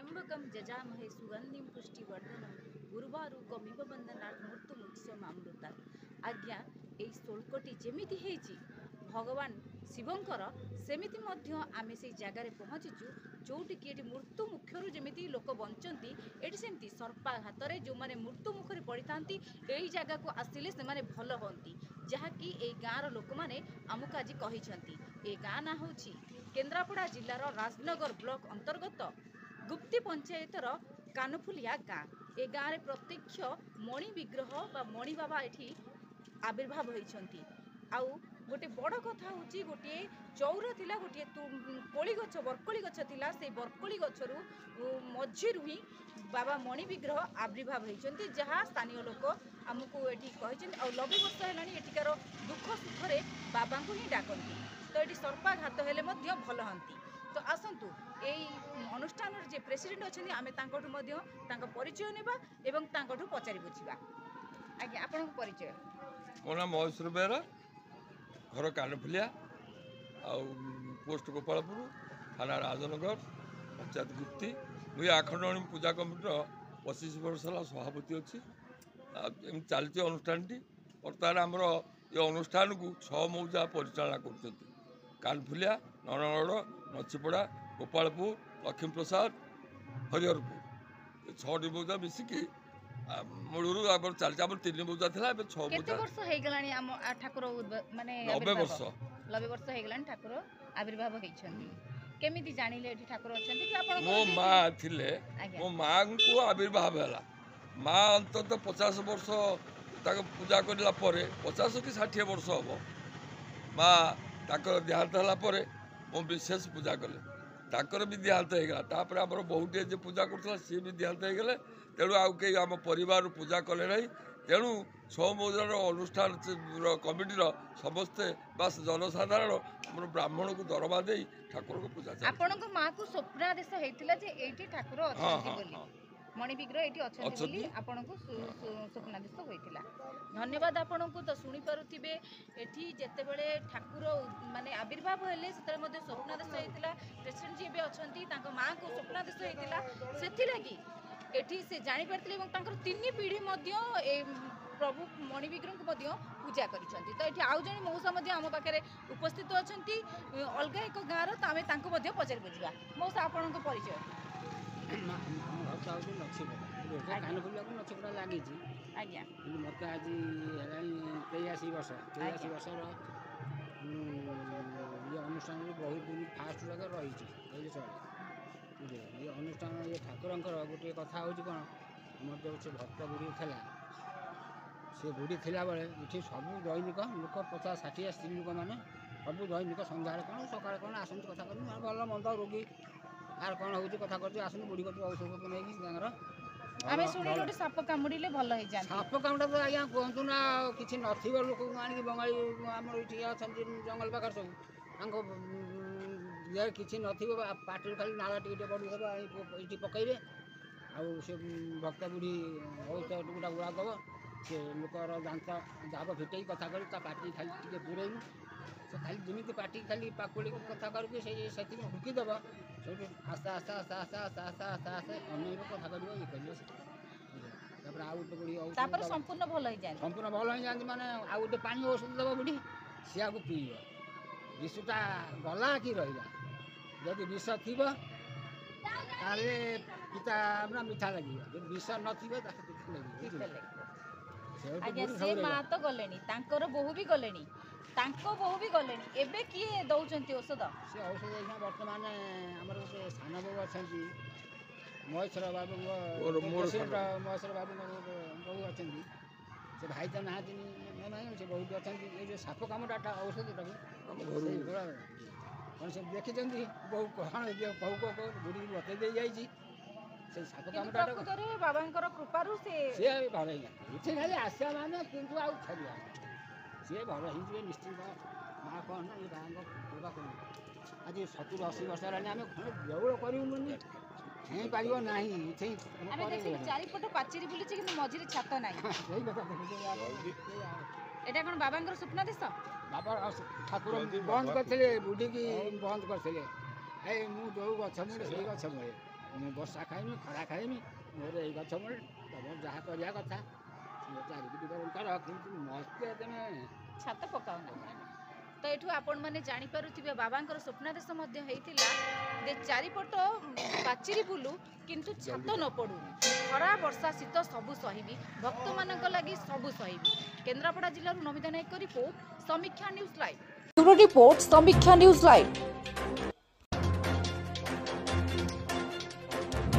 त्र्यंबकम जजामहे सुगंधिम पुष्टिवर्धनम उर्वारुकमिव बंधनात् मृत्युमुक्षमामृता। आज्ञा एई 16टी जेमिति हेची भगवान शिवंकर सेमिति मध्य आमे से जगार पहुँचीचु जोटि कि मृत्यु मुखर जमी लोक बंचती ये सेमती सर्पाघात जो मैंने मृत्यु मुखर पड़ी था यही जगह को आसिले से भल हमें जहाँकि ये गाँव लोक मैंने आमको आज कही ए गाँ ना हूँ केन्द्रापड़ा जिलार राजनगर ब्लॉक अंतर्गत गुप्ती पंचायतर कानफुलिया गाँ। ए गाँव में प्रत्यक्ष मणि विग्रह बा मणि बाबा ये आविर्भाव होती। आउ गोटे बड़ कथा हूँ गोटे चौर थिला गोटे कोली गछ बरकोली गछ थिला से बरकोली गछरु मझिरु ही बाबा मणि विग्रह आविर्भाव होती जहाँ स्थानीय लोक आमको ये कही आ 90 वर्ष है एटिकार दुख सुखरे बाबा को ही डाकती तो ये सर्पाघात हेले भल हंती। तो आसतु यही अनुष्ठान जे प्रेसिडेंट अच्छा आम परिचय नेबा एवं पचारि बुझा। आज्ञा आपण परिचय। मो नाम महेश्वर बेहरा, घर कानफुलिया पोस्ट गोपालपुर, थाना राजनगर, पंचायत गुप्ती। मुझे आखंडवाणी पूजा कमिटर 25 वर्ष है सभापति अच्छी चलती अनुष्ठान टी। बर्तमान आमर ये अनुष्ठान को 6 मौजा परिचालना कर कानफुलिया, नरगढ़, नछिपड़ा, गोपालपुर, लक्ष्मी प्रसाद, हरिहरपुर 6टी मौजा मिसिकी मूलरू आम चलती आम 3 मौजा था 6 मौजा ठाकुर माने 90 वर्ष 90 वर्ष हो गलानी ठाकुर आविर्भाव होइछन्ती। केमिति जानिले एठी ठाकुर अछन्ती कि आपण मो माँ थिले मो माँ को आविर्भाव है माँ अंतत 50 वर्ष तक पूजा करला परे 50 कि 60 वर्ष हम माँ ताकर देहांत है मो विशेष पूजा कले ताकर भी देहांत होगा तापर आम बहुटे जे पूजा करता सी भी देहांत होगले तेणु आउ कई आम परिवार पूजा कले ना तेणु 6 मौजार अनुष्ठान कमिटीर समस्ते बास जनसाधारण आम ब्राह्मण को दरमा दे ठाकुर को पूजा आपण माँ को स्वप्नादेश होता जे एठी ठाकुर मणि विग्रह ये अच्छी आपन को स्वप्नादेश होता। धन्यवाद आपन को। तो शुणी पारुथिबे एठी जेतेबेले ठाकुर माने आविर्भाव हेले सेते स्वप्नादेश होता प्रेसिडेंट जी भी अच्छी माँ को स्वप्नादेश होता से लगी एठी से जानी पारथिले एवं तांकर 3 पीढ़ी प्रभु मणि विग्रह को पूजा करिसेंती। तो ये आउ जने मौसा आम पाखे उपस्थित अच्छी अलग एक गाँव तो आम पचारि बुझा। मौसा आपण परिचय। कानफुलिया को नछिपड़ा लगी आज्ञा मत आज 83 वर्ष 83 वर्ष ये अनुष्ठान बहुत दिन फास्ट जगह रही चले ये अनुष्ठान ये ठाकुर गोटे कथा हूँ कौन आम जो से भक्त बुढ़ी था से बुढ़ी थिला बेले ये सब दैनिक लोक 50-60 स्त्री लोक मैंने सब दैनिक सन्धार कौन सका कौन आसती कथा कर भल मंद रोगी आर कौन हो कथा कर आसनी बुढ़ी को औषध नहीं आमे सुनी गोटे साप कामुड़िले भल हो जाए साप कामुड़ा तो आज्ञा कहतु ना कि नथिबो लोक आनिक बंगाली आम ये अच्छा जंगल पाखर सब ये किसी नथिबो पाटी खाली नाला टिके बढ़ीदेव ये पकड़े आउ से भक्त बुढ़ी औषध गुटा गुड़ा दब से लोकर दांत दाब फिटे कथा कर पाटी खाली टे पूरेबू से खाली जमी पाटी खाली पाकुड़ी कथा करके हुकीदेव से आस्ते आस्ते आस्ते आस्ते आस्ते आस्ते आस्ते आस्ते अनेक कथा कर ये कर आउ गोटे बुढ़ी संपूर्ण भल हो जाए संपूर्ण भल हो जाती मैंने आउ गोटे पानी औषध देव बुढ़ी सी आगे पीब विषटा गला कि रहा जदि विष थी पिता ना मिठा लगे जो विष नथिबे आज्ञा से माँ तो गले बोहू भी गले बोहू भी गले एबे किए दौरान औषध से औषध बर्तमान आम गोटे सान बाबू अच्छा महेश्वर बाबू महेश्वर बाबू बहु अच्छा से भाई तो ना से बहुत अच्छा ये जो साप कामटा औषध कौन से देखी बहु कौन कहू कौ बुढ़ी बतई दे जाइए से साप कामटा बाबा कृपारू सी भल इतने खाली आसा माने किंतु आउ छड़िया सी भल हो निश्चिंत माँ कौन ये बाबा कृपा कर आज 70-80 वर्ष है आम देउल करूनी नहीं पार ना चारिपट पाचेरी बुली मझे छात ना एटा कौन बाबा स्वप्नादेश बाबा ठाकुर बंद करते बुढ़ी की बंद करते मुझे गछ मुड़े से गछ मुड़े ମୁଁ ବର୍ଷା ଖାଇମି ଖରା ଖାଇମି ମୋର ଏଇ ଗଛ ମୂଳେ ତମର ଯାହା କରିବା କଥା ଚାରିପିଟି କର କିନ୍ତୁ ମତେ ତମେ ଛାତ ପକାଉନ। ତ ଏଠୁ ଆପଣମାନେ ଜାଣିପାରୁଥିବେ ବାବାଙ୍କର ସ୍ୱପ୍ନାଦେଶ ମଧ୍ୟ ହେଇଥିଲା ଯେ ଚାରିପଟ ପାଚିରି ବୁଲୁ କିନ୍ତୁ ଛାତ ନ ପଡ଼ୁ, ଖରା ବର୍ଷା ଶୀତ ସବୁ ସହିବି, ଭକ୍ତମାନଙ୍କ ଲାଗି ସବୁ ସହିବି। କେନ୍ଦ୍ରାପଡ଼ା ଜିଲ୍ଲାରୁ ନମିତା ନାୟକ ରିପୋର୍ଟ, ସମୀକ୍ଷା ନ୍ୟୁଜ୍ ଲାଇଭ୍। ରିପୋର୍ଟ, ସମୀକ୍ଷା ନ୍ୟୁଜ୍ ଲାଇଭ୍।